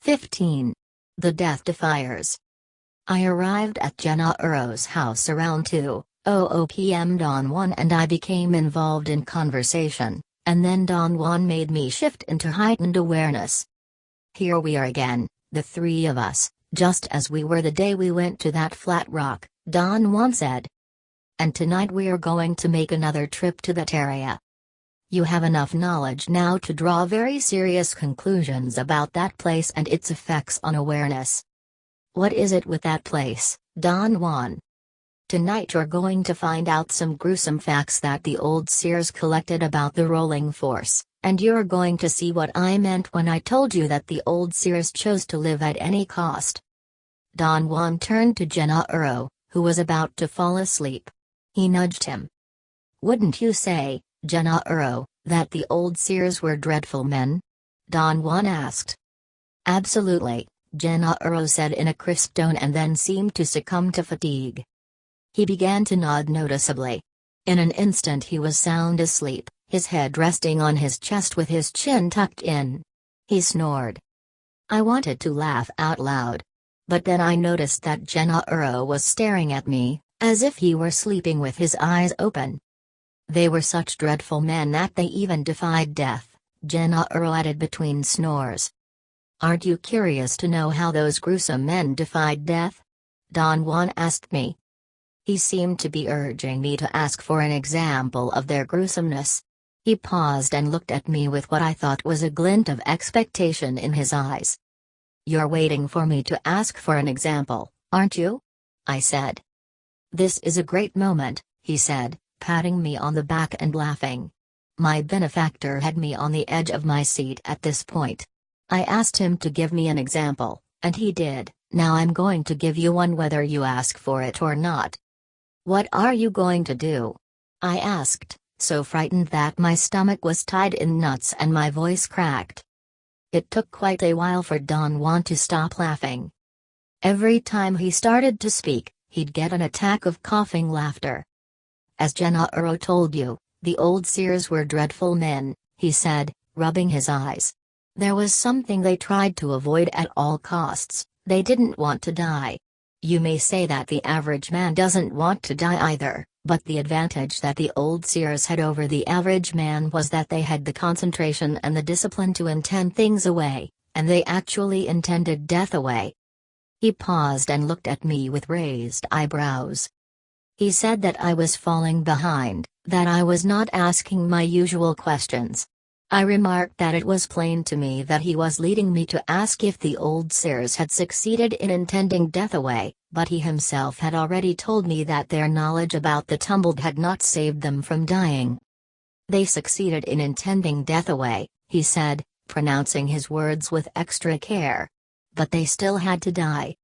15. The Death Defiers. I arrived at Gennaro house around 2:00 p.m. Don Juan and I became involved in conversation, and then Don Juan made me shift into heightened awareness. Here we are again, the three of us, just as we were the day we went to that flat rock, Don Juan said. And tonight we're going to make another trip to that area. You have enough knowledge now to draw very serious conclusions about that place and its effects on awareness. What is it with that place, Don Juan? Tonight you're going to find out some gruesome facts that the old seers collected about the rolling force, and you're going to see what I meant when I told you that the old seers chose to live at any cost. Don Juan turned to Gennaro, who was about to fall asleep. He nudged him. Wouldn't you say, Gennaro, that the old seers were dreadful men? Don Juan asked. Absolutely, Gennaro said in a crisp tone and then seemed to succumb to fatigue. He began to nod noticeably. In an instant he was sound asleep, his head resting on his chest with his chin tucked in. He snored. I wanted to laugh out loud. But then I noticed that Gennaro was staring at me, as if he were sleeping with his eyes open. They were such dreadful men that they even defied death, Gennaro added between snores. Aren't you curious to know how those gruesome men defied death? Don Juan asked me. He seemed to be urging me to ask for an example of their gruesomeness. He paused and looked at me with what I thought was a glint of expectation in his eyes. You're waiting for me to ask for an example, aren't you? I said. This is a great moment, he said, patting me on the back and laughing. My benefactor had me on the edge of my seat at this point. I asked him to give me an example, and he did. Now I'm going to give you one whether you ask for it or not. What are you going to do? I asked, so frightened that my stomach was tied in knots and my voice cracked. It took quite a while for Don Juan to stop laughing. Every time he started to speak, he'd get an attack of coughing laughter. As Gennaro told you, the old seers were dreadful men, he said, rubbing his eyes. There was something they tried to avoid at all costs. They didn't want to die. You may say that the average man doesn't want to die either, but the advantage that the old seers had over the average man was that they had the concentration and the discipline to intend things away, and they actually intended death away. He paused and looked at me with raised eyebrows. He said that I was falling behind, that I was not asking my usual questions. I remarked that it was plain to me that he was leading me to ask if the old seers had succeeded in intending death away, but he himself had already told me that their knowledge about the tumbled had not saved them from dying. They succeeded in intending death away, he said, pronouncing his words with extra care. But they still had to die.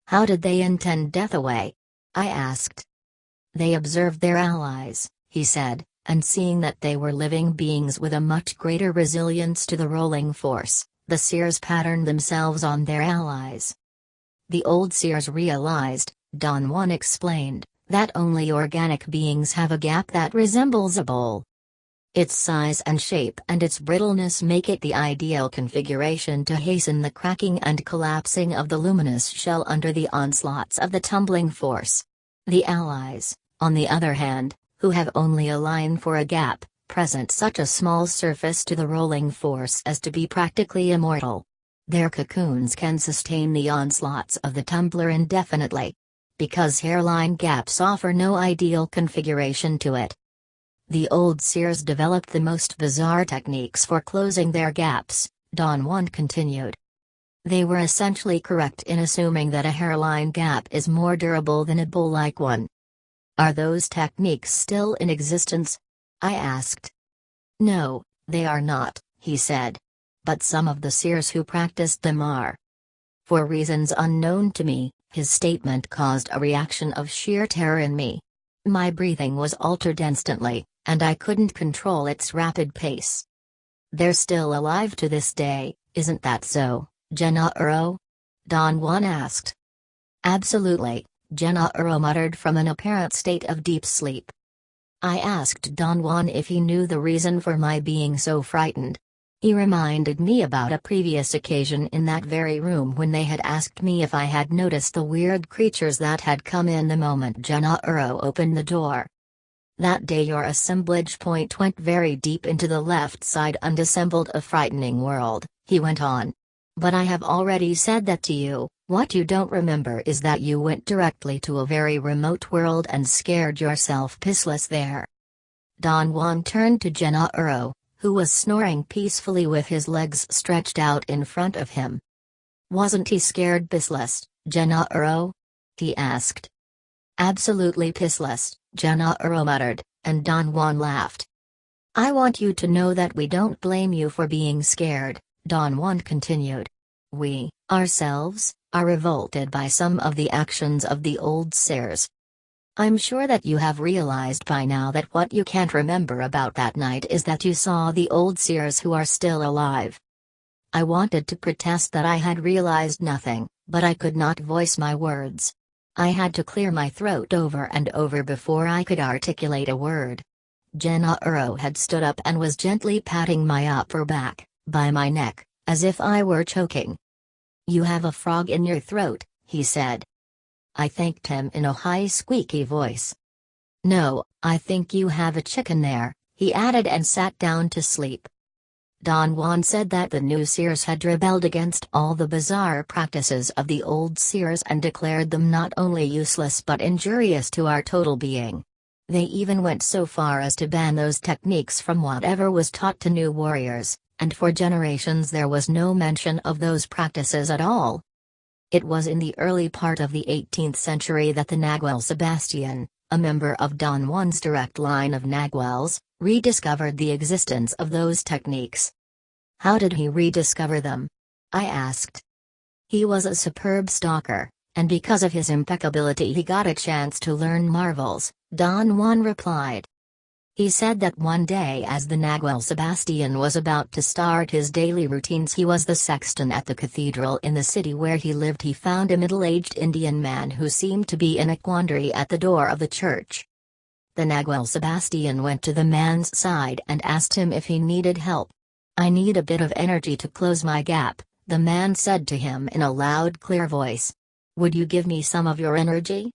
How did they intend death away? I asked. They observed their allies, he said, and seeing that they were living beings with a much greater resilience to the rolling force, the seers patterned themselves on their allies. The old seers realized, Don Juan explained, that only organic beings have a gap that resembles a bowl. Its size and shape and its brittleness make it the ideal configuration to hasten the cracking and collapsing of the luminous shell under the onslaughts of the tumbling force. The allies, on the other hand, who have only a line for a gap, present such a small surface to the rolling force as to be practically immortal. Their cocoons can sustain the onslaughts of the tumbler indefinitely. Because hairline gaps offer no ideal configuration to it. The old seers developed the most bizarre techniques for closing their gaps, Don Juan continued. They were essentially correct in assuming that a hairline gap is more durable than a bowl-like one. Are those techniques still in existence? I asked. No, they are not, he said. But some of the seers who practiced them are. For reasons unknown to me, his statement caused a reaction of sheer terror in me. My breathing was altered instantly, and I couldn't control its rapid pace. They're still alive to this day, isn't that so, Gennaro? Don Juan asked. Absolutely, Gennaro muttered from an apparent state of deep sleep. I asked Don Juan if he knew the reason for my being so frightened. He reminded me about a previous occasion in that very room when they had asked me if I had noticed the weird creatures that had come in the moment Gennaro opened the door. That day your assemblage point went very deep into the left side and assembled a frightening world, he went on. But I have already said that to you. What you don't remember is that you went directly to a very remote world and scared yourself pissless there. Don Juan turned to Gennaro, who was snoring peacefully with his legs stretched out in front of him. Wasn't he scared pissless, Gennaro? He asked. Absolutely pissless, Gennaro muttered, and Don Juan laughed. I want you to know that we don't blame you for being scared, Don Juan continued. We, ourselves, are revolted by some of the actions of the old seers. I'm sure that you have realized by now that what you can't remember about that night is that you saw the old seers who are still alive. I wanted to protest that I had realized nothing, but I could not voice my words. I had to clear my throat over and over before I could articulate a word. Gennaro had stood up and was gently patting my upper back, by my neck, as if I were choking. You have a frog in your throat, he said. I thanked him in a high squeaky voice. No, I think you have a chicken there, he added and sat down to sleep. Don Juan said that the new seers had rebelled against all the bizarre practices of the old seers and declared them not only useless but injurious to our total being. They even went so far as to ban those techniques from whatever was taught to new warriors, and for generations there was no mention of those practices at all. It was in the early part of the 18th century that the Nagual Sebastian, a member of Don Juan's direct line of Naguals, rediscovered the existence of those techniques. How did he rediscover them? I asked. He was a superb stalker, and because of his impeccability he got a chance to learn marvels, Don Juan replied. He said that one day as the Nagual Sebastian was about to start his daily routines, he was the sexton at the cathedral in the city where he lived. He found a middle-aged Indian man who seemed to be in a quandary at the door of the church. The Nagual Sebastian went to the man's side and asked him if he needed help. I need a bit of energy to close my gap, the man said to him in a loud, clear voice. Would you give me some of your energy?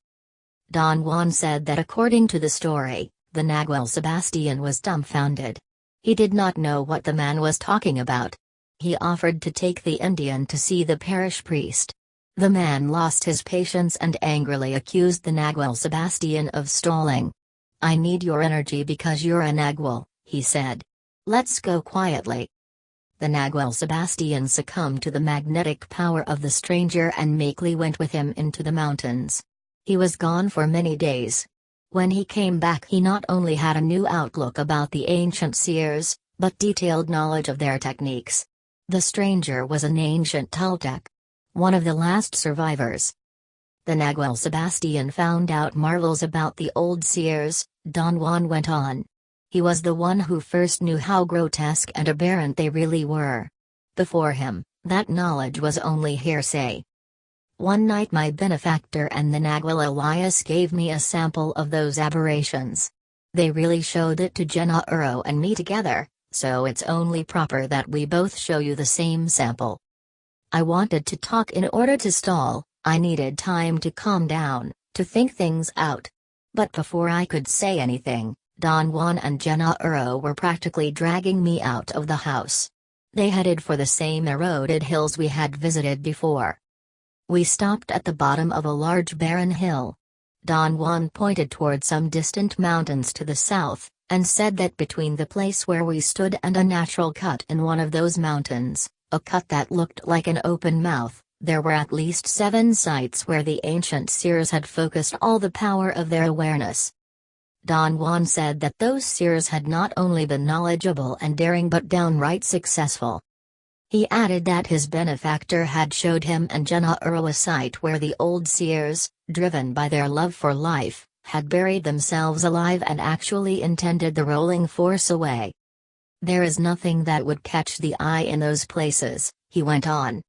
Don Juan said that according to the story, the Nagual Sebastian was dumbfounded. He did not know what the man was talking about. He offered to take the Indian to see the parish priest. The man lost his patience and angrily accused the Nagual Sebastian of stalling. I need your energy because you're a Nagual, he said. Let's go quietly. The Nagual Sebastian succumbed to the magnetic power of the stranger and meekly went with him into the mountains. He was gone for many days. When he came back he not only had a new outlook about the ancient seers, but detailed knowledge of their techniques. The stranger was an ancient Toltec. One of the last survivors. The Nagual Sebastian found out marvels about the old seers, Don Juan went on. He was the one who first knew how grotesque and aberrant they really were. Before him, that knowledge was only hearsay. One night my benefactor and the Nagual Elias gave me a sample of those aberrations. They really showed it to Gennaro and me together, so it's only proper that we both show you the same sample. I wanted to talk in order to stall, I needed time to calm down, to think things out. But before I could say anything, Don Juan and Gennaro were practically dragging me out of the house. They headed for the same eroded hills we had visited before. We stopped at the bottom of a large barren hill. Don Juan pointed toward some distant mountains to the south, and said that between the place where we stood and a natural cut in one of those mountains, a cut that looked like an open mouth, there were at least 7 sites where the ancient seers had focused all the power of their awareness. Don Juan said that those seers had not only been knowledgeable and daring but downright successful. He added that his benefactor had showed him and Gennaro a site where the old seers, driven by their love for life, had buried themselves alive and actually intended the rolling force away. There is nothing that would catch the eye in those places, he went on.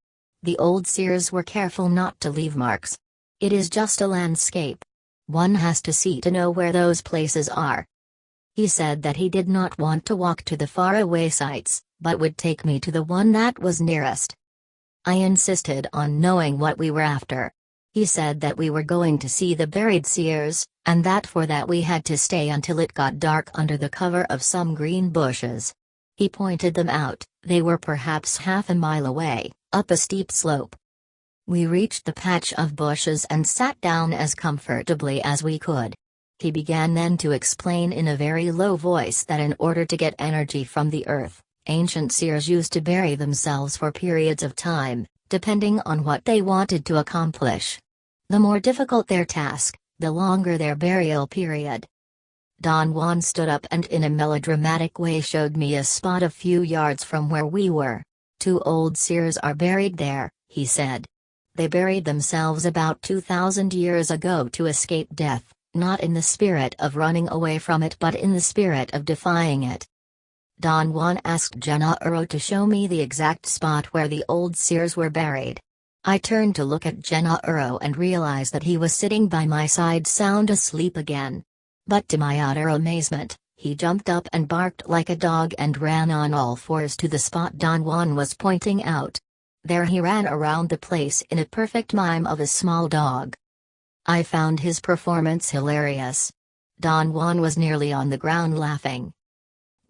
The old seers were careful not to leave marks. It is just a landscape. One has to see to know where those places are. He said that he did not want to walk to the faraway sites, but would take me to the one that was nearest. I insisted on knowing what we were after. He said that we were going to see the buried seers, and that for that we had to stay until it got dark under the cover of some green bushes. He pointed them out. They were perhaps half a mile away, up a steep slope. We reached the patch of bushes and sat down as comfortably as we could. He began then to explain in a very low voice that in order to get energy from the earth, ancient seers used to bury themselves for periods of time, depending on what they wanted to accomplish. The more difficult their task, the longer their burial period. Don Juan stood up and in a melodramatic way showed me a spot a few yards from where we were. 2 old seers are buried there, he said. They buried themselves about 2,000 years ago to escape death, not in the spirit of running away from it but in the spirit of defying it. Don Juan asked Gennaro to show me the exact spot where the old seers were buried. I turned to look at Gennaro and realized that he was sitting by my side sound asleep again. But to my utter amazement, he jumped up and barked like a dog and ran on all fours to the spot Don Juan was pointing out. There he ran around the place in a perfect mime of a small dog. I found his performance hilarious. Don Juan was nearly on the ground laughing.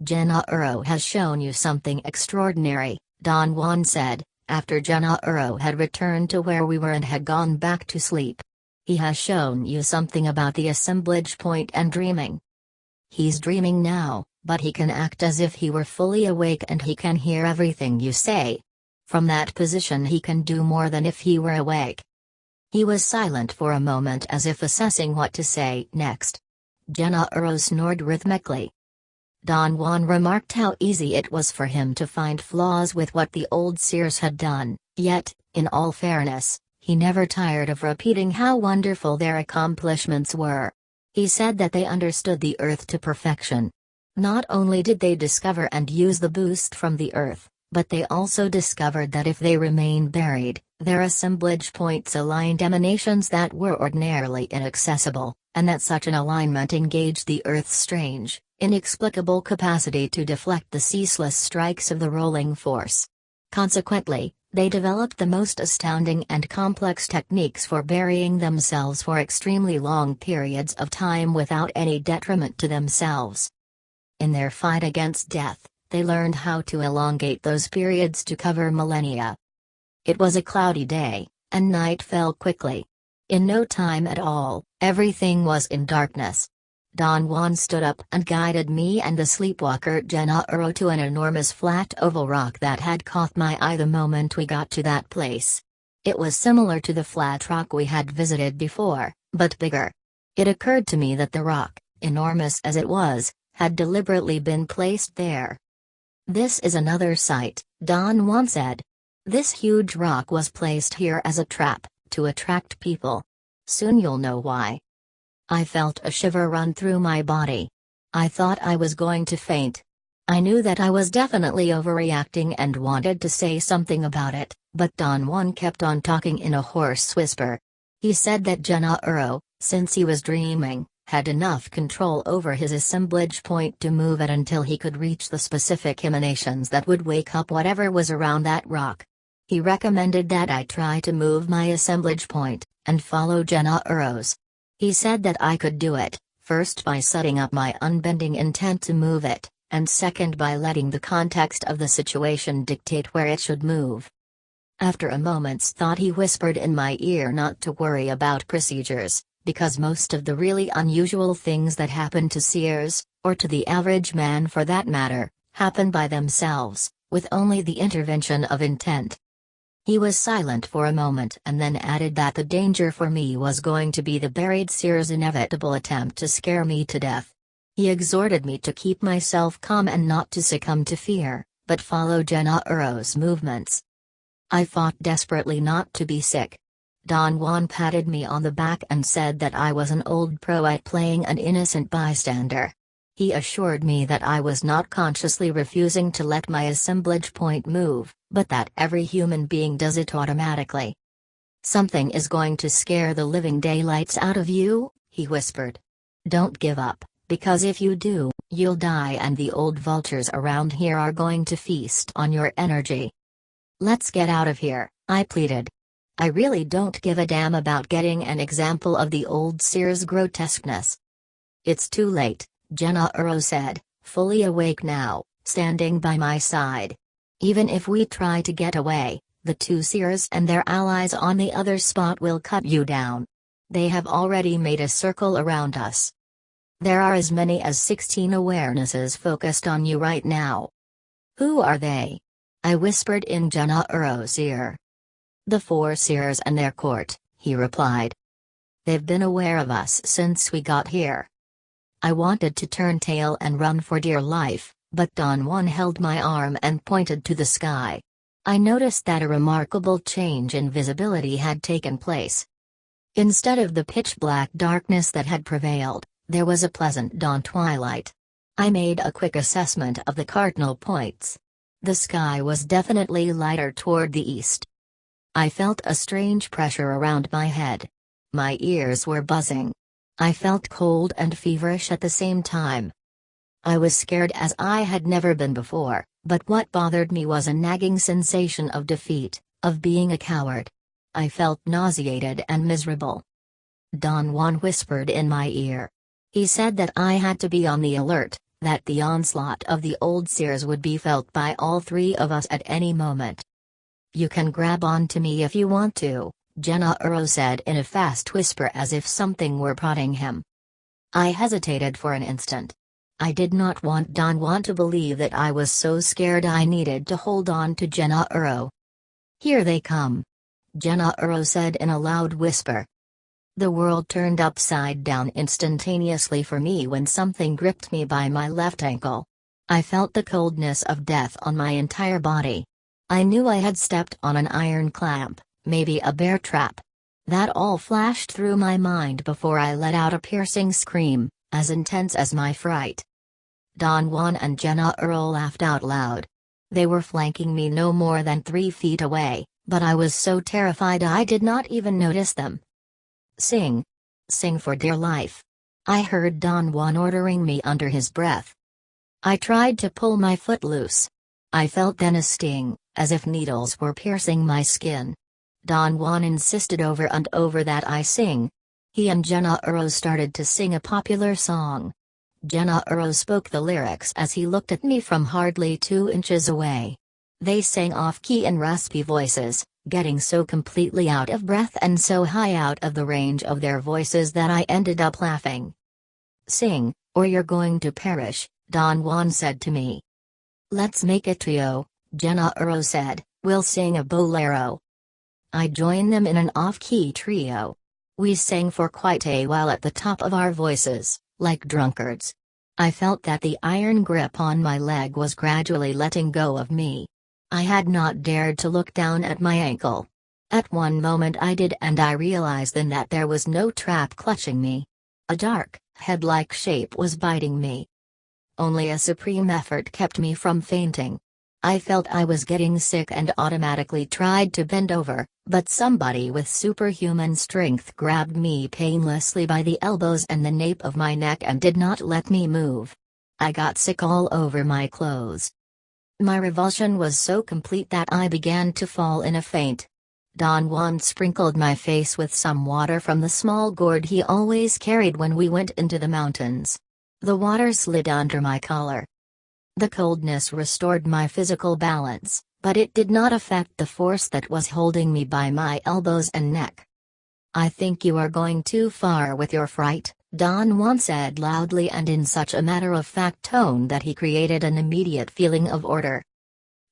Gennaro has shown you something extraordinary, Don Juan said, after Gennaro had returned to where we were and had gone back to sleep. He has shown you something about the assemblage point and dreaming. He's dreaming now, but he can act as if he were fully awake and he can hear everything you say. From that position he can do more than if he were awake. He was silent for a moment as if assessing what to say next. Gennaro snored rhythmically. Don Juan remarked how easy it was for him to find flaws with what the old seers had done, yet, in all fairness, he never tired of repeating how wonderful their accomplishments were. He said that they understood the earth to perfection. Not only did they discover and use the boost from the earth, but they also discovered that if they remained buried, their assemblage points aligned emanations that were ordinarily inaccessible, and that such an alignment engaged the earth's strange, inexplicable capacity to deflect the ceaseless strikes of the rolling force. Consequently, they developed the most astounding and complex techniques for burying themselves for extremely long periods of time without any detriment to themselves. In their fight against death, they learned how to elongate those periods to cover millennia. It was a cloudy day, and night fell quickly. In no time at all, everything was in darkness. Don Juan stood up and guided me and the sleepwalker Gennaro to an enormous flat oval rock that had caught my eye the moment we got to that place. It was similar to the flat rock we had visited before, but bigger. It occurred to me that the rock, enormous as it was, had deliberately been placed there. This is another site, Don Juan said. This huge rock was placed here as a trap, to attract people. Soon you'll know why. I felt a shiver run through my body. I thought I was going to faint. I knew that I was definitely overreacting and wanted to say something about it, but Don Juan kept on talking in a hoarse whisper. He said that Gennaro, since he was dreaming, had enough control over his assemblage point to move it until he could reach the specific emanations that would wake up whatever was around that rock. He recommended that I try to move my assemblage point, and follow Gennaro's. He said that I could do it, first by setting up my unbending intent to move it, and second by letting the context of the situation dictate where it should move. After a moment's thought he whispered in my ear not to worry about procedures, because most of the really unusual things that happen to seers, or to the average man for that matter, happen by themselves, with only the intervention of intent. He was silent for a moment and then added that the danger for me was going to be the buried seer's inevitable attempt to scare me to death. He exhorted me to keep myself calm and not to succumb to fear, but follow Gennaro's movements. I fought desperately not to be sick. Don Juan patted me on the back and said that I was an old pro at playing an innocent bystander. He assured me that I was not consciously refusing to let my assemblage point move, but that every human being does it automatically. "Something is going to scare the living daylights out of you," he whispered. "Don't give up, because if you do, You'll die and the old vultures around here are going to feast on your energy. Let's get out of here, I pleaded. I really don't give a damn about getting an example of the old seer's grotesqueness. It's too late, Gennaro said, fully awake now, standing by my side. Even if we try to get away, the two seers and their allies on the other spot will cut you down. They have already made a circle around us. There are as many as 16 awarenesses focused on you right now. Who are they? I whispered in Gennaro's ear. The 4 seers and their court, he replied. They've been aware of us since we got here. I wanted to turn tail and run for dear life, but Don Juan held my arm and pointed to the sky. I noticed that a remarkable change in visibility had taken place. Instead of the pitch-black darkness that had prevailed, there was a pleasant dawn twilight. I made a quick assessment of the cardinal points. The sky was definitely lighter toward the east. I felt a strange pressure around my head. My ears were buzzing. I felt cold and feverish at the same time. I was scared as I had never been before, but what bothered me was a nagging sensation of defeat, of being a coward. I felt nauseated and miserable. Don Juan whispered in my ear. He said that I had to be on the alert, that the onslaught of the old seers would be felt by all 3 of us at any moment. You can grab on to me if you want to, Gennaro said in a fast whisper as if something were prodding him. I hesitated for an instant. I did not want Don Juan to believe that I was so scared I needed to hold on to Gennaro. Here they come, Gennaro said in a loud whisper. The world turned upside down instantaneously for me when something gripped me by my left ankle. I felt the coldness of death on my entire body. I knew I had stepped on an iron clamp, maybe a bear trap. That all flashed through my mind before I let out a piercing scream, as intense as my fright. Don Juan and Gennaro laughed out loud. They were flanking me no more than 3 feet away, but I was so terrified I did not even notice them. Sing. Sing for dear life. I heard Don Juan ordering me under his breath. I tried to pull my foot loose. I felt then a sting, as if needles were piercing my skin. Don Juan insisted over and over that I sing. He and Gennaro started to sing a popular song. Gennaro spoke the lyrics as he looked at me from hardly 2 inches away. They sang off-key in raspy voices, getting so completely out of breath and so high out of the range of their voices that I ended up laughing. Sing, or you're going to perish, Don Juan said to me. Let's make a trio, Gennaro said, we'll sing a bolero. I joined them in an off-key trio. We sang for quite a while at the top of our voices, like drunkards. I felt that the iron grip on my leg was gradually letting go of me. I had not dared to look down at my ankle. At one moment I did, and I realized then that there was no trap clutching me. A dark, head-like shape was biting me. Only a supreme effort kept me from fainting. I felt I was getting sick and automatically tried to bend over, but somebody with superhuman strength grabbed me painlessly by the elbows and the nape of my neck and did not let me move. I got sick all over my clothes. My revulsion was so complete that I began to fall in a faint. Don Juan sprinkled my face with some water from the small gourd he always carried when we went into the mountains. The water slid under my collar. The coldness restored my physical balance, but it did not affect the force that was holding me by my elbows and neck. I think you are going too far with your fright, Don Juan said loudly and in such a matter-of-fact tone that he created an immediate feeling of order.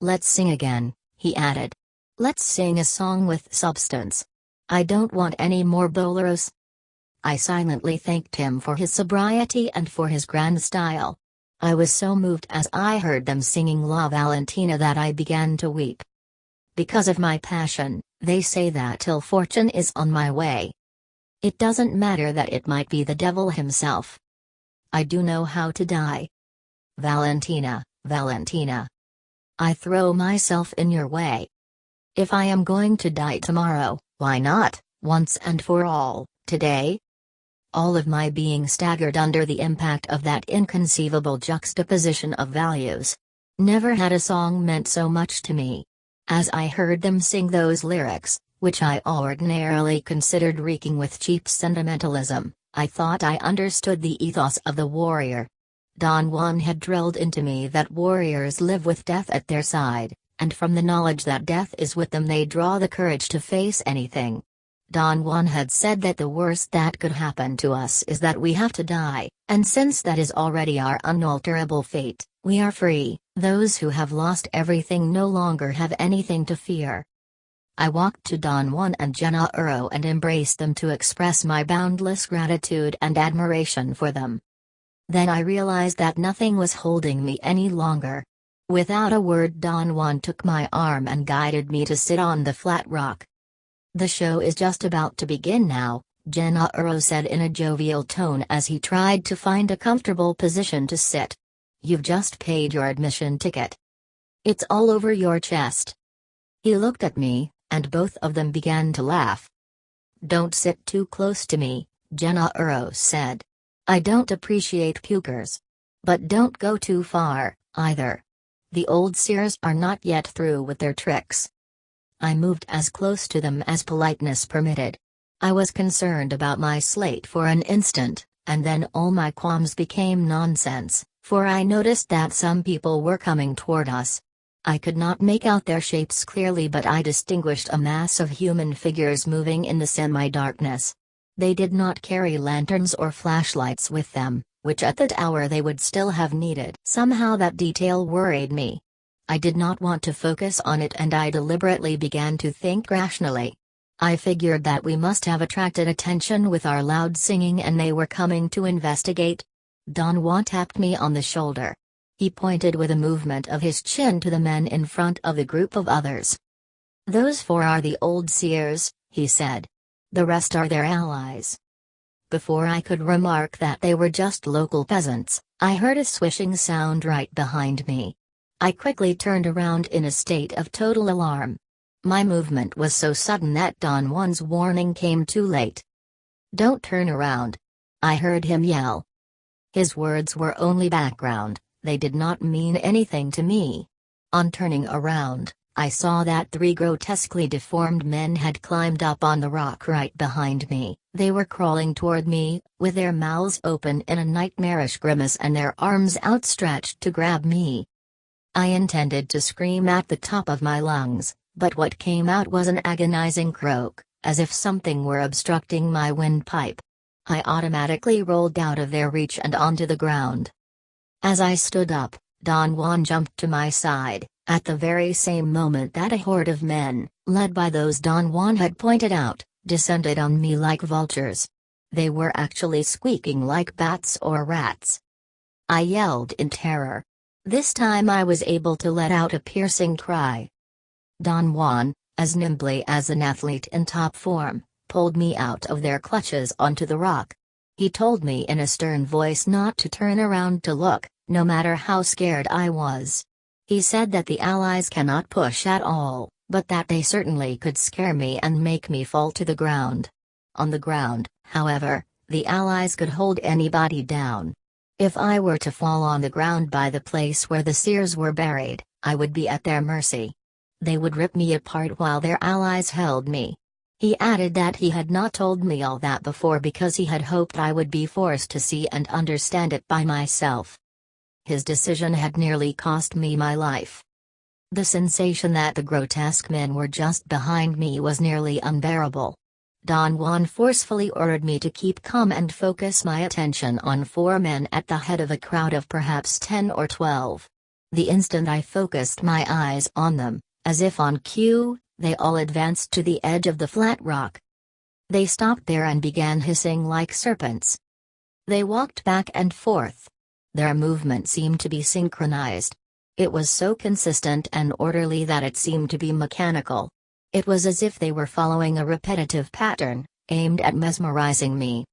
Let's sing again, he added. Let's sing a song with substance. I don't want any more boleros. I silently thanked him for his sobriety and for his grand style. I was so moved as I heard them singing La Valentina that I began to weep. Because of my passion, they say that ill fortune is on my way. It doesn't matter that it might be the devil himself. I do know how to die. Valentina, Valentina. I throw myself in your way. If I am going to die tomorrow, why not, once and for all, today? All of my being staggered under the impact of that inconceivable juxtaposition of values. Never had a song meant so much to me. As I heard them sing those lyrics, which I ordinarily considered reeking with cheap sentimentalism, I thought I understood the ethos of the warrior. Don Juan had drilled into me that warriors live with death at their side, and from the knowledge that death is with them they draw the courage to face anything. Don Juan had said that the worst that could happen to us is that we have to die, and since that is already our unalterable fate, we are free. Those who have lost everything no longer have anything to fear. I walked to Don Juan and Gennaro and embraced them to express my boundless gratitude and admiration for them. Then I realized that nothing was holding me any longer. Without a word, Don Juan took my arm and guided me to sit on the flat rock. "The show is just about to begin now," Gennaro said in a jovial tone as he tried to find a comfortable position to sit. "You've just paid your admission ticket. It's all over your chest." He looked at me, and both of them began to laugh. "Don't sit too close to me," Gennaro said. "I don't appreciate pukers. But don't go too far, either. The old seers are not yet through with their tricks." I moved as close to them as politeness permitted. I was concerned about my slate for an instant, and then all my qualms became nonsense, for I noticed that some people were coming toward us. I could not make out their shapes clearly, but I distinguished a mass of human figures moving in the semi-darkness. They did not carry lanterns or flashlights with them, which at that hour they would still have needed. Somehow that detail worried me. I did not want to focus on it, and I deliberately began to think rationally. I figured that we must have attracted attention with our loud singing and they were coming to investigate. Don Juan tapped me on the shoulder. He pointed with a movement of his chin to the men in front of the group of others. "Those four are the old seers," he said. "The rest are their allies." Before I could remark that they were just local peasants, I heard a swishing sound right behind me. I quickly turned around in a state of total alarm. My movement was so sudden that Don Juan's warning came too late. "Don't turn around," I heard him yell. His words were only background, they did not mean anything to me. On turning around, I saw that three grotesquely deformed men had climbed up on the rock right behind me. They were crawling toward me, with their mouths open in a nightmarish grimace and their arms outstretched to grab me. I intended to scream at the top of my lungs, but what came out was an agonizing croak, as if something were obstructing my windpipe. I automatically rolled out of their reach and onto the ground. As I stood up, Don Juan jumped to my side, at the very same moment that a horde of men, led by those Don Juan had pointed out, descended on me like vultures. They were actually squeaking like bats or rats. I yelled in terror. This time I was able to let out a piercing cry. Don Juan, as nimbly as an athlete in top form, pulled me out of their clutches onto the rock. He told me in a stern voice not to turn around to look, no matter how scared I was. He said that the allies cannot push at all, but that they certainly could scare me and make me fall to the ground. On the ground, however, the allies could hold anybody down. If I were to fall on the ground by the place where the seers were buried, I would be at their mercy. They would rip me apart while their allies held me. He added that he had not told me all that before because he had hoped I would be forced to see and understand it by myself. His decision had nearly cost me my life. The sensation that the grotesque men were just behind me was nearly unbearable. Don Juan forcefully ordered me to keep calm and focus my attention on four men at the head of a crowd of perhaps 10 or 12. The instant I focused my eyes on them, as if on cue, they all advanced to the edge of the flat rock. They stopped there and began hissing like serpents. They walked back and forth. Their movement seemed to be synchronized. It was so consistent and orderly that it seemed to be mechanical. It was as if they were following a repetitive pattern, aimed at mesmerizing me.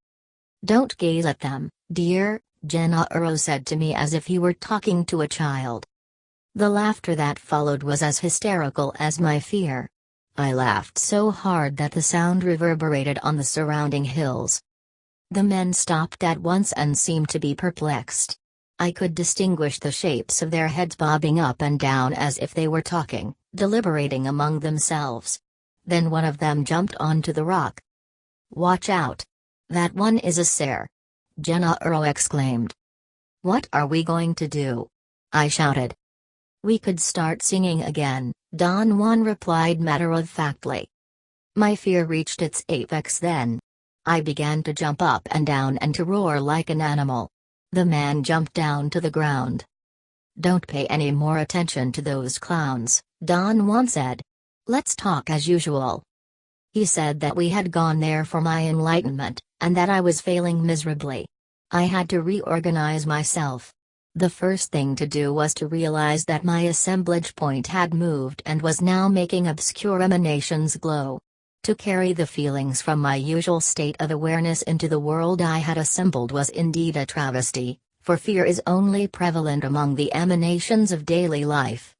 "Don't gaze at them, dear," Gennaro said to me as if he were talking to a child. The laughter that followed was as hysterical as my fear. I laughed so hard that the sound reverberated on the surrounding hills. The men stopped at once and seemed to be perplexed. I could distinguish the shapes of their heads bobbing up and down as if they were talking, deliberating among themselves. Then one of them jumped onto the rock. "Watch out! That one is a seer!" Gennaro exclaimed. "What are we going to do?" I shouted. "We could start singing again," Don Juan replied matter-of-factly. My fear reached its apex then. I began to jump up and down and to roar like an animal. The man jumped down to the ground. "Don't pay any more attention to those clowns," Don Juan said. "Let's talk as usual." He said that we had gone there for my enlightenment, and that I was failing miserably. I had to reorganize myself. The first thing to do was to realize that my assemblage point had moved and was now making obscure emanations glow. To carry the feelings from my usual state of awareness into the world I had assembled was indeed a travesty, for fear is only prevalent among the emanations of daily life.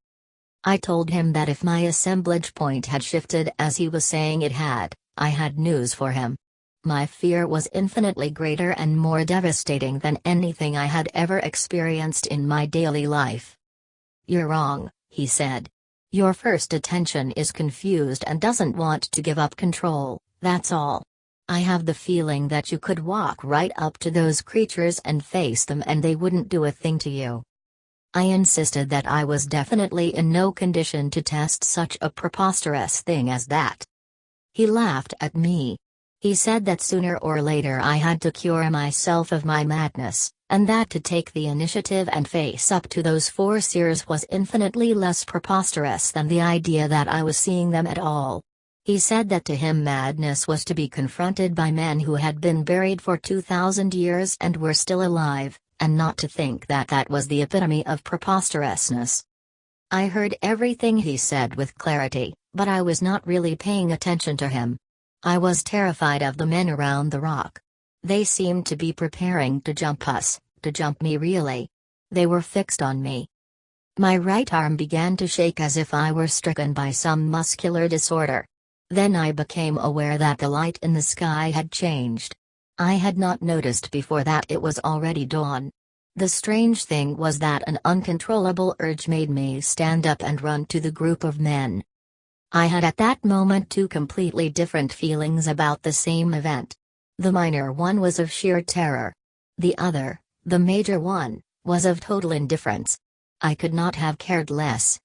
I told him that if my assemblage point had shifted as he was saying it had, I had news for him. My fear was infinitely greater and more devastating than anything I had ever experienced in my daily life. "You're wrong," he said. "Your first attention is confused and doesn't want to give up control, that's all. I have the feeling that you could walk right up to those creatures and face them and they wouldn't do a thing to you." I insisted that I was definitely in no condition to test such a preposterous thing as that. He laughed at me. He said that sooner or later I had to cure myself of my madness, and that to take the initiative and face up to those four seers was infinitely less preposterous than the idea that I was seeing them at all. He said that to him madness was to be confronted by men who had been buried for 2,000 years and were still alive, and not to think that that was the epitome of preposterousness. I heard everything he said with clarity, but I was not really paying attention to him. I was terrified of the men around the rock. They seemed to be preparing to jump us, to jump me really. They were fixed on me. My right arm began to shake as if I were stricken by some muscular disorder. Then I became aware that the light in the sky had changed. I had not noticed before that it was already dawn. The strange thing was that an uncontrollable urge made me stand up and run to the group of men. I had at that moment two completely different feelings about the same event. The minor one was of sheer terror. The other, the major one, was of total indifference. I could not have cared less.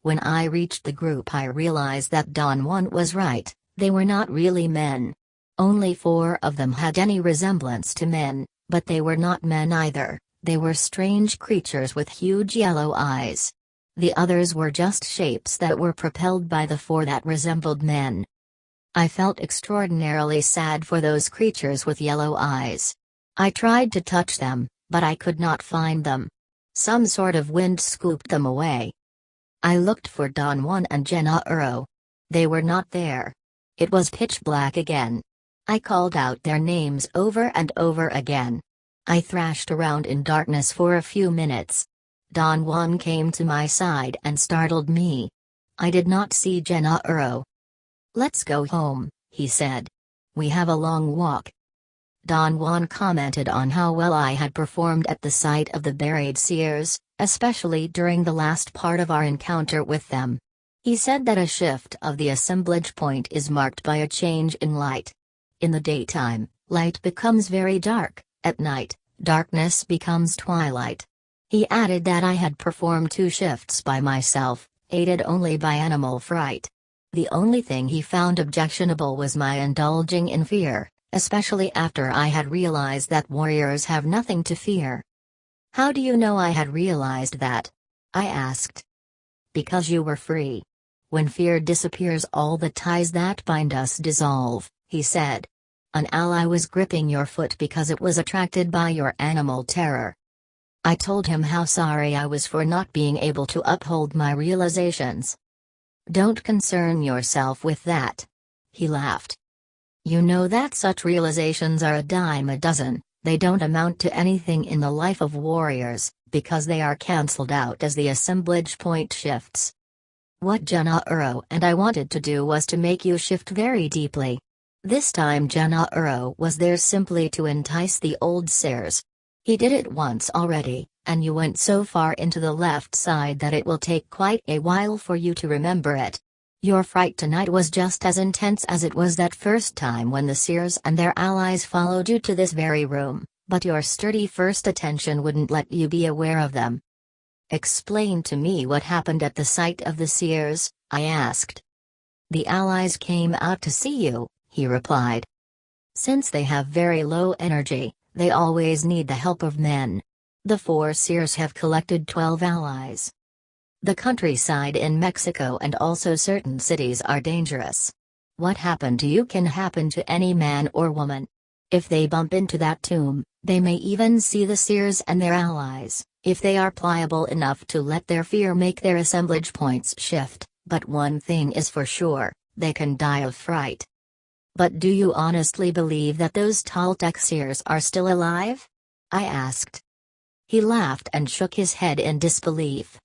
When I reached the group I realized that Don Juan was right, they were not really men. Only 4 of them had any resemblance to men, but they were not men either, they were strange creatures with huge yellow eyes. The others were just shapes that were propelled by the 4 that resembled men. I felt extraordinarily sad for those creatures with yellow eyes. I tried to touch them, but I could not find them. Some sort of wind scooped them away. I looked for Don Juan and Gennaro. They were not there. It was pitch black again. I called out their names over and over again. I thrashed around in darkness for a few minutes. Don Juan came to my side and startled me. I did not see Gennaro. "Let's go home," he said. "We have a long walk." Don Juan commented on how well I had performed at the sight of the buried seers, especially during the last part of our encounter with them. He said that a shift of the assemblage point is marked by a change in light. In the daytime, light becomes very dark, at night, darkness becomes twilight. He added that I had performed 2 shifts by myself, aided only by animal fright. The only thing he found objectionable was my indulging in fear, especially after I had realized that warriors have nothing to fear. "How do you know I had realized that?" I asked. "Because you were free. When fear disappears all the ties that bind us dissolve," he said. "An ally was gripping your foot because it was attracted by your animal terror." I told him how sorry I was for not being able to uphold my realizations. "Don't concern yourself with that," he laughed. "You know that such realizations are a dime a dozen, they don't amount to anything in the life of warriors, because they are cancelled out as the assemblage point shifts. What Gennaro and I wanted to do was to make you shift very deeply. This time Gennaro was there simply to entice the old seers. He did it once already, and you went so far into the left side that it will take quite a while for you to remember it. Your fright tonight was just as intense as it was that first time when the seers and their allies followed you to this very room, but your sturdy first attention wouldn't let you be aware of them. Explain to me what happened at the sight of the seers, I asked. The allies came out to see you, he replied. Since they have very low energy, they always need the help of men. The 4 seers have collected 12 allies. The countryside in Mexico and also certain cities are dangerous. What happened to you can happen to any man or woman. If they bump into that tomb, they may even see the seers and their allies, if they are pliable enough to let their fear make their assemblage points shift, but one thing is for sure, they can die of fright. But do you honestly believe that those Toltec seers are still alive? I asked. He laughed and shook his head in disbelief.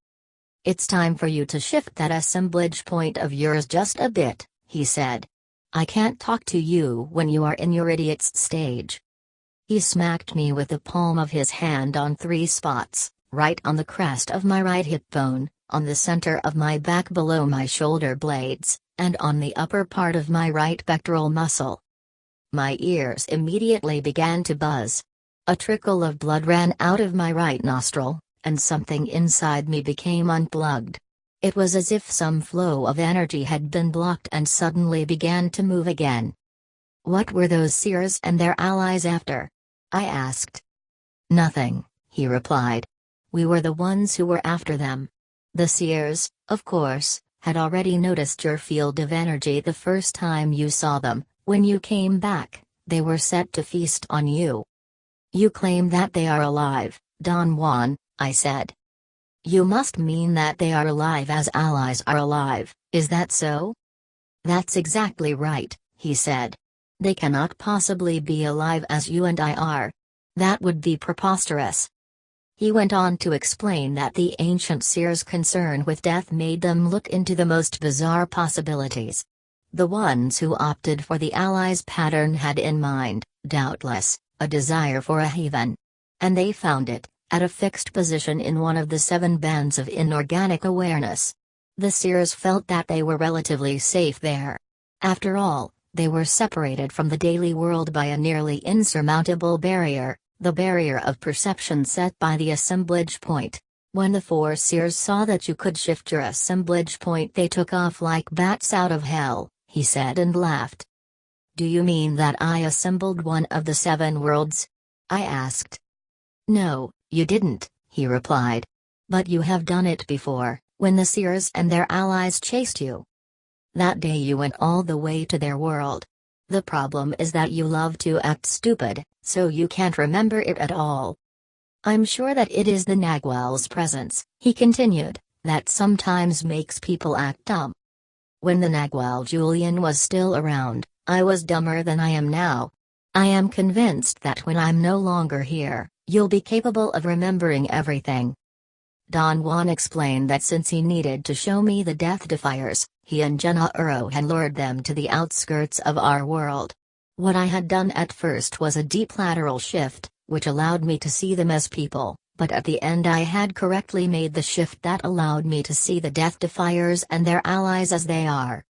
It's time for you to shift that assemblage point of yours just a bit, he said. I can't talk to you when you are in your idiot's stage. He smacked me with the palm of his hand on 3 spots, right on the crest of my right hip bone, on the center of my back below my shoulder blades, and on the upper part of my right pectoral muscle. My ears immediately began to buzz. A trickle of blood ran out of my right nostril, and something inside me became unplugged. It was as if some flow of energy had been blocked and suddenly began to move again. What were those seers and their allies after? I asked. Nothing, he replied. We were the ones who were after them. The seers, of course, had already noticed your field of energy the first time you saw them. When you came back, they were set to feast on you. You claim that they are alive, Don Juan, I said. You must mean that they are alive as allies are alive, is that so? That's exactly right, he said. They cannot possibly be alive as you and I are. That would be preposterous. He went on to explain that the ancient seers' concern with death made them look into the most bizarre possibilities. The ones who opted for the allies' pattern had in mind, doubtless, a desire for a haven. And they found it, at a fixed position in one of the 7 bands of inorganic awareness. The seers felt that they were relatively safe there. After all, they were separated from the daily world by a nearly insurmountable barrier, the barrier of perception set by the assemblage point. When the 4 seers saw that you could shift your assemblage point, they took off like bats out of hell, he said and laughed. Do you mean that I assembled one of the 7 worlds? I asked. No, you didn't, he replied. But you have done it before, when the seers and their allies chased you. That day you went all the way to their world. The problem is that you love to act stupid, so you can't remember it at all. I'm sure that it is the Nagual's presence, he continued, that sometimes makes people act dumb. When the Nagual Julian was still around, I was dumber than I am now. I am convinced that when I'm no longer here, you'll be capable of remembering everything. Don Juan explained that since he needed to show me the death defiers, he and Gennaro had lured them to the outskirts of our world. What I had done at first was a deep lateral shift, which allowed me to see them as people, but at the end I had correctly made the shift that allowed me to see the death defiers and their allies as they are.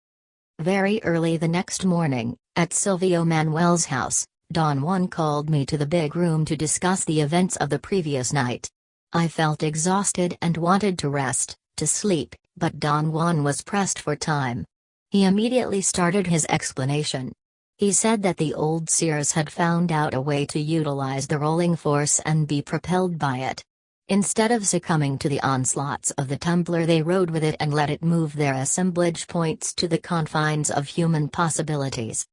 Very early the next morning, at Silvio Manuel's house, Don Juan called me to the big room to discuss the events of the previous night. I felt exhausted and wanted to rest, to sleep, but Don Juan was pressed for time. He immediately started his explanation. He said that the old seers had found out a way to utilize the rolling force and be propelled by it. Instead of succumbing to the onslaughts of the tumbler, they rode with it and let it move their assemblage points to the confines of human possibilities.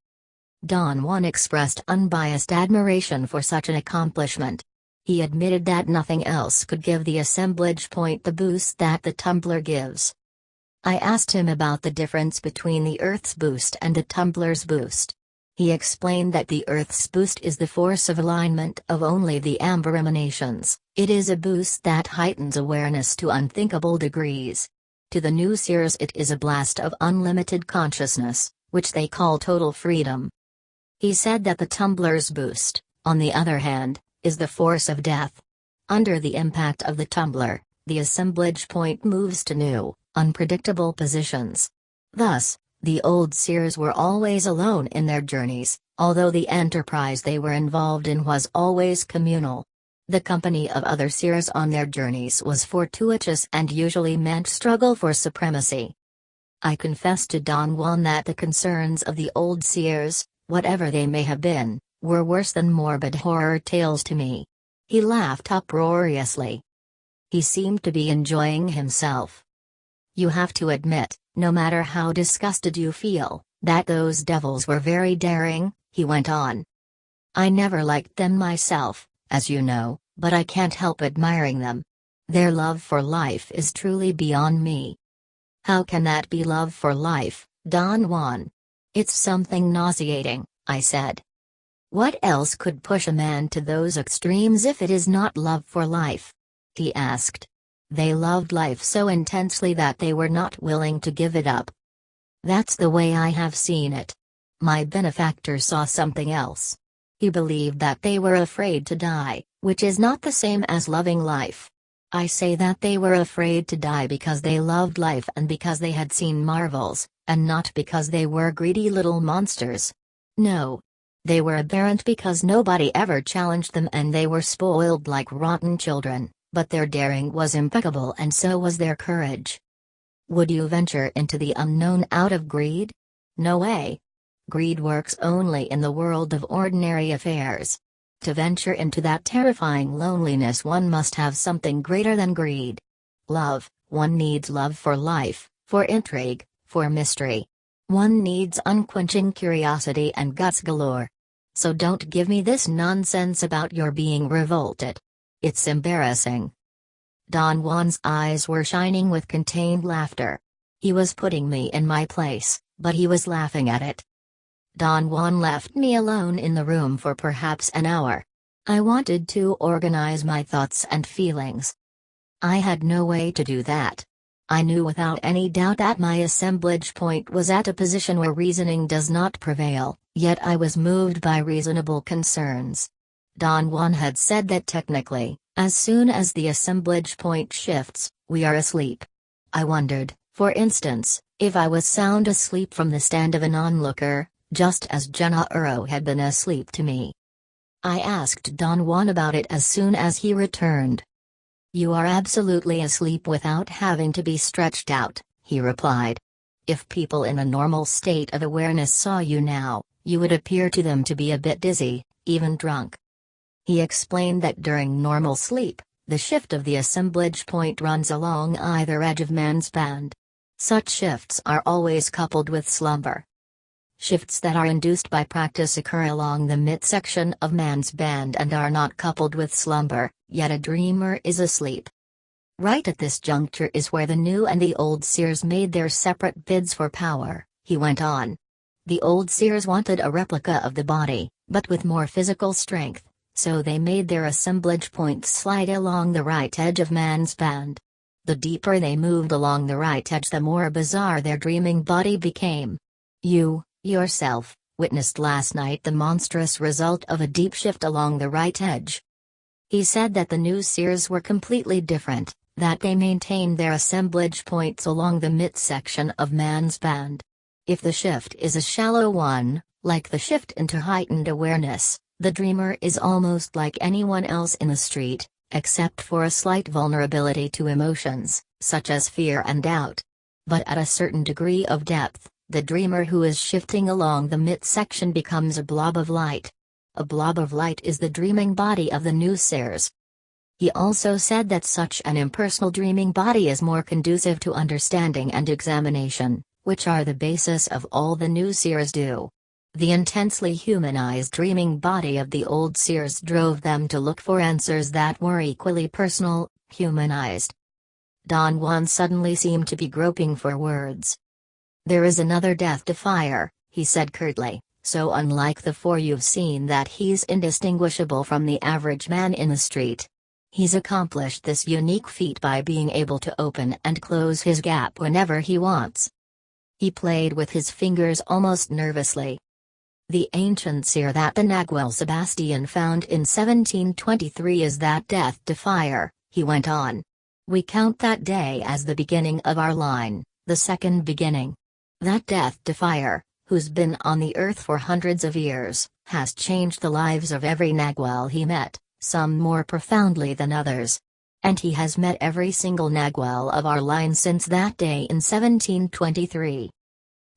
Don Juan expressed unbiased admiration for such an accomplishment. He admitted that nothing else could give the assemblage point the boost that the tumbler gives. I asked him about the difference between the Earth's boost and the tumbler's boost. He explained that the Earth's boost is the force of alignment of only the amber emanations. It is a boost that heightens awareness to unthinkable degrees. To the new seers it is a blast of unlimited consciousness, which they call total freedom. He said that the tumbler's boost, on the other hand, is the force of death. Under the impact of the tumbler, the assemblage point moves to new, unpredictable positions. Thus, the old seers were always alone in their journeys, although the enterprise they were involved in was always communal. The company of other seers on their journeys was fortuitous and usually meant struggle for supremacy. I confessed to Don Juan that the concerns of the old seers, whatever they may have been, were worse than morbid horror tales to me. He laughed uproariously. He seemed to be enjoying himself. You have to admit, no matter how disgusted you feel, that those devils were very daring, he went on. I never liked them myself, as you know, but I can't help admiring them. Their love for life is truly beyond me. How can that be love for life, Don Juan? It's something nauseating, I said. What else could push a man to those extremes if it is not love for life? He asked. They loved life so intensely that they were not willing to give it up. That's the way I have seen it. My benefactor saw something else. He believed that they were afraid to die, which is not the same as loving life. I say that they were afraid to die because they loved life and because they had seen marvels, and not because they were greedy little monsters. No. They were aberrant because nobody ever challenged them and they were spoiled like rotten children, but their daring was impeccable and so was their courage. Would you venture into the unknown out of greed? No way. Greed works only in the world of ordinary affairs. To venture into that terrifying loneliness one must have something greater than greed. Love, one needs love for life, for intrigue, for mystery. One needs unquenching curiosity and guts galore. So don't give me this nonsense about your being revolted. It's embarrassing. Don Juan's eyes were shining with contained laughter. He was putting me in my place, but he was laughing at it. Don Juan left me alone in the room for perhaps an hour. I wanted to organize my thoughts and feelings. I had no way to do that. I knew without any doubt that my assemblage point was at a position where reasoning does not prevail, yet I was moved by reasonable concerns. Don Juan had said that technically, as soon as the assemblage point shifts, we are asleep. I wondered, for instance, if I was sound asleep from the stand of an onlooker, just as Gennaro had been asleep to me. I asked Don Juan about it as soon as he returned. You are absolutely asleep without having to be stretched out, he replied. If people in a normal state of awareness saw you now, you would appear to them to be a bit dizzy, even drunk. He explained that during normal sleep, the shift of the assemblage point runs along either edge of man's band. Such shifts are always coupled with slumber. Shifts that are induced by practice occur along the midsection of man's band and are not coupled with slumber, yet a dreamer is asleep. Right at this juncture is where the new and the old seers made their separate bids for power, he went on. The old seers wanted a replica of the body, but with more physical strength, so they made their assemblage points slide along the right edge of man's band. The deeper they moved along the right edge, the more bizarre their dreaming body became. You, yourself, witnessed last night the monstrous result of a deep shift along the right edge. He said that the new seers were completely different, that they maintained their assemblage points along the midsection of man's band. If the shift is a shallow one, like the shift into heightened awareness, the dreamer is almost like anyone else in the street, except for a slight vulnerability to emotions, such as fear and doubt. But at a certain degree of depth, the dreamer who is shifting along the midsection becomes a blob of light. A blob of light is the dreaming body of the new seers. He also said that such an impersonal dreaming body is more conducive to understanding and examination, which are the basis of all the new seers do. The intensely humanized dreaming body of the old seers drove them to look for answers that were equally personal, humanized. Don Juan suddenly seemed to be groping for words. There is another death to fire, he said curtly, so unlike the four you've seen that he's indistinguishable from the average man in the street. He's accomplished this unique feat by being able to open and close his gap whenever he wants. He played with his fingers almost nervously. The ancient seer that the Nagual Sebastian found in 1723 is that death to fire, he went on. We count that day as the beginning of our line, the second beginning. That death to fire, who's been on the earth for hundreds of years, has changed the lives of every Nagual he met, some more profoundly than others. And he has met every single Nagual of our line since that day in 1723.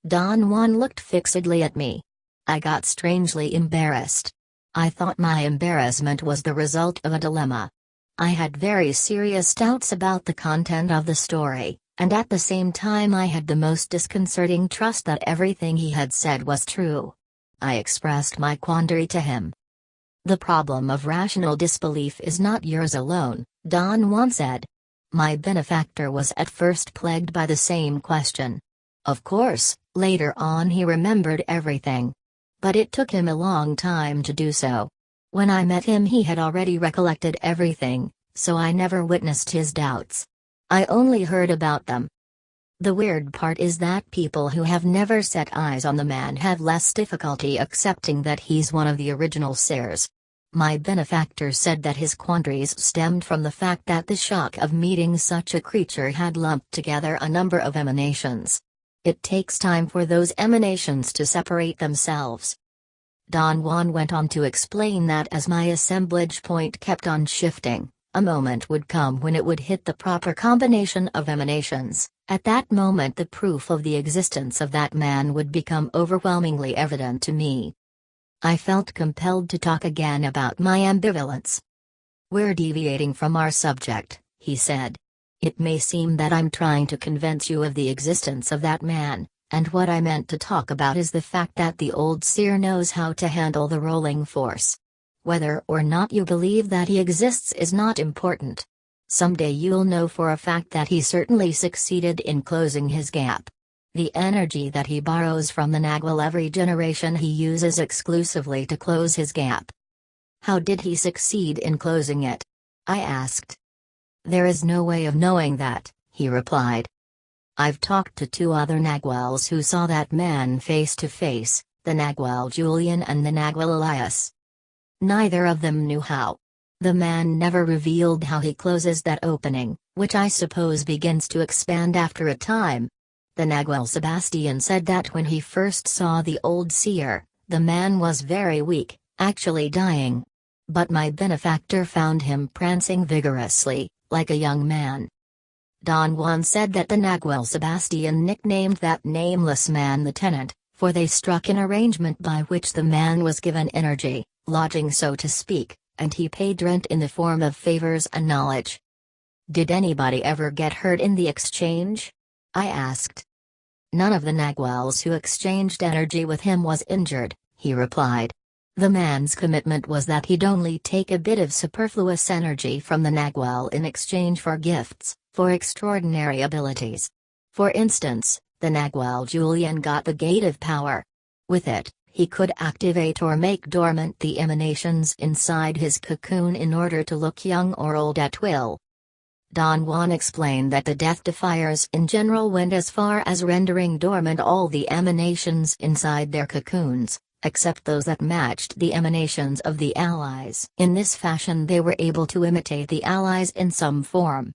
Don Juan looked fixedly at me. I got strangely embarrassed. I thought my embarrassment was the result of a dilemma. I had very serious doubts about the content of the story, and at the same time I had the most disconcerting trust that everything he had said was true. I expressed my quandary to him. The problem of rational disbelief is not yours alone, Don Juan said. My benefactor was at first plagued by the same question. Of course, later on he remembered everything. But it took him a long time to do so. When I met him he had already recollected everything, so I never witnessed his doubts. I only heard about them. The weird part is that people who have never set eyes on the man have less difficulty accepting that he's one of the original seers. My benefactor said that his quandaries stemmed from the fact that the shock of meeting such a creature had lumped together a number of emanations. It takes time for those emanations to separate themselves. Don Juan went on to explain that as my assemblage point kept on shifting, a moment would come when it would hit the proper combination of emanations. At that moment the proof of the existence of that man would become overwhelmingly evident to me. I felt compelled to talk again about my ambivalence. We're deviating from our subject, he said. It may seem that I'm trying to convince you of the existence of that man, and what I meant to talk about is the fact that the old seer knows how to handle the rolling force. Whether or not you believe that he exists is not important. Someday you'll know for a fact that he certainly succeeded in closing his gap. The energy that he borrows from the Nagual every generation he uses exclusively to close his gap. How did he succeed in closing it? I asked. There is no way of knowing that, he replied. I've talked to two other Naguals who saw that man face to face, the Nagual Julian and the Nagual Elias. Neither of them knew how. The man never revealed how he closes that opening, which I suppose begins to expand after a time. The Nagual Sebastian said that when he first saw the old seer, the man was very weak, actually dying. But my benefactor found him prancing vigorously, like a young man. Don Juan said that the Nagual Sebastian nicknamed that nameless man the Tenant, for they struck an arrangement by which the man was given energy, lodging so to speak, and he paid rent in the form of favors and knowledge. Did anybody ever get hurt in the exchange? I asked. None of the Naguals who exchanged energy with him was injured, he replied. The man's commitment was that he'd only take a bit of superfluous energy from the Nagual in exchange for gifts, for extraordinary abilities. For instance, the Nagual Julian got the Gate of Power. With it, he could activate or make dormant the emanations inside his cocoon in order to look young or old at will. Don Juan explained that the death defiers in general went as far as rendering dormant all the emanations inside their cocoons, except those that matched the emanations of the allies. In this fashion they were able to imitate the allies in some form.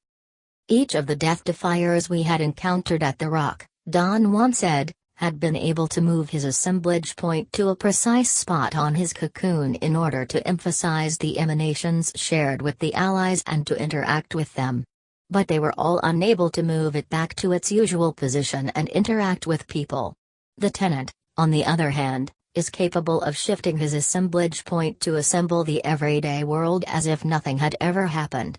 Each of the death defiers we had encountered at the rock, Don Juan said, had been able to move his assemblage point to a precise spot on his cocoon in order to emphasize the emanations shared with the allies and to interact with them. But they were all unable to move it back to its usual position and interact with people. The Tenant, on the other hand, is capable of shifting his assemblage point to assemble the everyday world as if nothing had ever happened.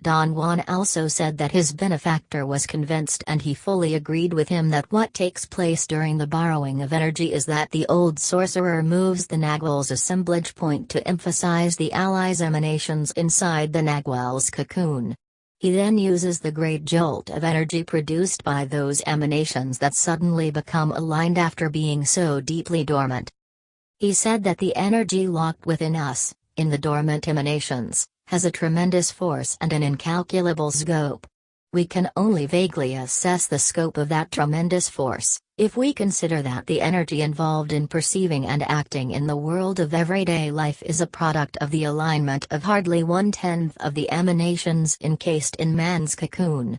Don Juan also said that his benefactor was convinced and he fully agreed with him that what takes place during the borrowing of energy is that the old sorcerer moves the Nagual's assemblage point to emphasize the allies' emanations inside the Nagual's cocoon. He then uses the great jolt of energy produced by those emanations that suddenly become aligned after being so deeply dormant. He said that the energy locked within us, in the dormant emanations, has a tremendous force and an incalculable scope. We can only vaguely assess the scope of that tremendous force, if we consider that the energy involved in perceiving and acting in the world of everyday life is a product of the alignment of hardly 1/10 of the emanations encased in man's cocoon.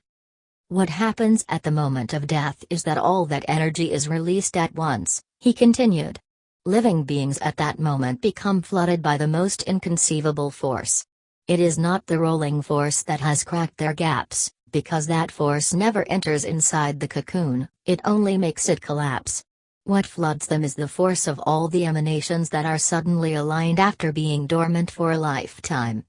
What happens at the moment of death is that all that energy is released at once, he continued. Living beings at that moment become flooded by the most inconceivable force. It is not the rolling force that has cracked their gaps, because that force never enters inside the cocoon, it only makes it collapse. What floods them is the force of all the emanations that are suddenly aligned after being dormant for a lifetime.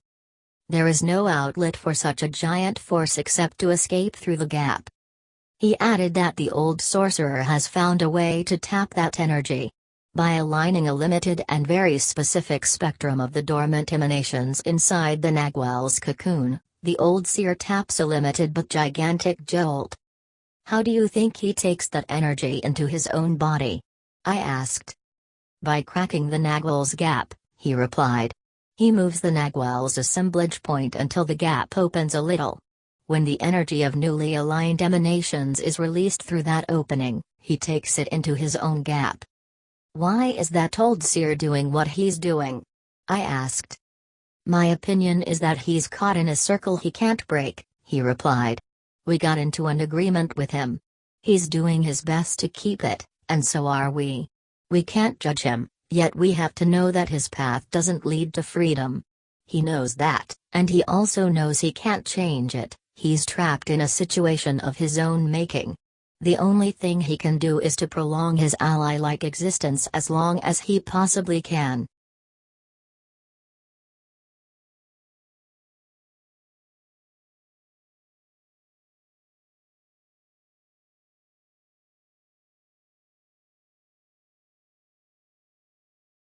There is no outlet for such a giant force except to escape through the gap. He added that the old sorcerer has found a way to tap that energy. By aligning a limited and very specific spectrum of the dormant emanations inside the Nagual's cocoon, the old seer taps a limited but gigantic jolt. How do you think he takes that energy into his own body? I asked. By cracking the Nagual's gap, he replied. He moves the Nagual's assemblage point until the gap opens a little. When the energy of newly aligned emanations is released through that opening, he takes it into his own gap. Why is that old seer doing what he's doing? I asked. My opinion is that he's caught in a circle he can't break, he replied. We got into an agreement with him. He's doing his best to keep it, and so are we. We can't judge him, yet we have to know that his path doesn't lead to freedom. He knows that, and he also knows he can't change it. He's trapped in a situation of his own making. The only thing he can do is to prolong his ally-like existence as long as he possibly can.